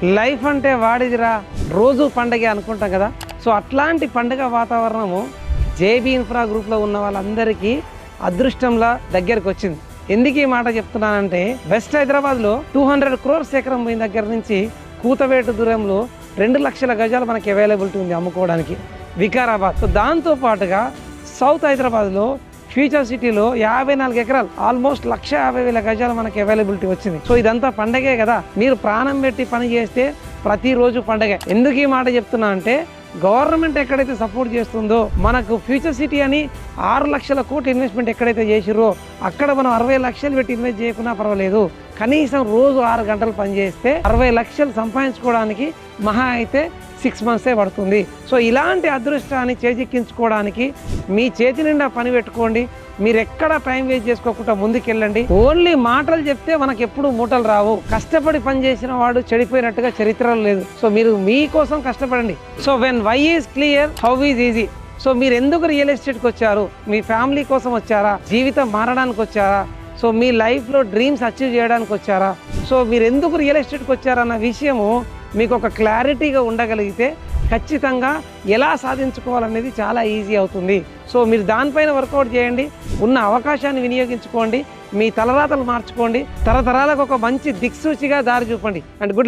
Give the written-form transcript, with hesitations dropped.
Life అంటే వాడిదిరా రోజు పండగ అనుకుంటాం కదా. సో అట్లాంటి పండుగ వాతావరణము జేబీ ఇన్ఫ్రా గ్రూప్లో ఉన్న వాళ్ళందరికీ అదృష్టంలా దగ్గరకు వచ్చింది. ఎందుకు ఈ మాట చెప్తున్నానంటే, వెస్ట్ హైదరాబాద్లో 200 crores ఎకరం పోయిన దగ్గర నుంచి కూతవేటు దూరంలో 2 లక్షల గజాలు మనకి అవైలబిలిటీ ఉంది అమ్ముకోవడానికి వికారాబాద్. సో దాంతో పాటుగా సౌత్ హైదరాబాద్లో ఫ్యూచర్ సిటీలో 54 ఎకరాలు ఆల్మోస్ట్ 1,50,000 గజాలు మనకి అవైలబిలిటీ వచ్చింది. సో ఇదంతా పండగే కదా. మీరు ప్రాణం పెట్టి పని చేస్తే ప్రతిరోజు పండగే. ఎందుకు ఈ మాట చెప్తున్నా అంటే, గవర్నమెంట్ ఎక్కడైతే సపోర్ట్ చేస్తుందో, మనకు ఫ్యూచర్ సిటీ అని 6 లక్షల కోట్లు ఇన్వెస్ట్మెంట్ ఎక్కడైతే చేసిరో అక్కడ మనం 60 లక్షలు పెట్టి ఇన్వెస్ట్ చేయకున్నా పర్వాలేదు. కనీసం రోజు 6 గంటలు పనిచేస్తే 60 లక్షలు సంపాదించుకోవడానికి మహా అయితే 6 months పడుతుంది. సో ఇలాంటి అదృష్టాన్ని చేజిక్కించుకోవడానికి మీ చేతి నిండా పని పెట్టుకోండి. మీరు ఎక్కడ టైం వేస్ట్ చేసుకోకుండా ముందుకెళ్ళండి. ఓన్లీ మాటలు చెప్తే మనకు ఎప్పుడు మూటలు రావు. కష్టపడి పని చేసిన వాడు చెడిపోయినట్టుగా చరిత్రలో లేదు. సో మీరు మీకోసం కష్టపడండి. So when why is clear, how is easy. So మీరు ఎందుకు రియల్ ఎస్టేట్కి వచ్చారు? మీ ఫ్యామిలీ కోసం వచ్చారా? జీవితం మారడానికి వచ్చారా? సో మీ లైఫ్లో డ్రీమ్స్ అచీవ్ చేయడానికి వచ్చారా? సో మీరు ఎందుకు రియల్ ఎస్టేట్కి వచ్చారన్న విషయము మీకు ఒక క్లారిటీగా ఉండగలిగితే ఖచ్చితంగా ఎలా సాధించుకోవాలనేది చాలా ఈజీ అవుతుంది. సో మీరు దానిపైన వర్కౌట్ చేయండి. ఉన్న అవకాశాన్ని వినియోగించుకోండి. మీ తలరాతలు మార్చుకోండి. తరతరాలకు ఒక మంచి దిక్సూచిగా దారి చూపండి. And good luck.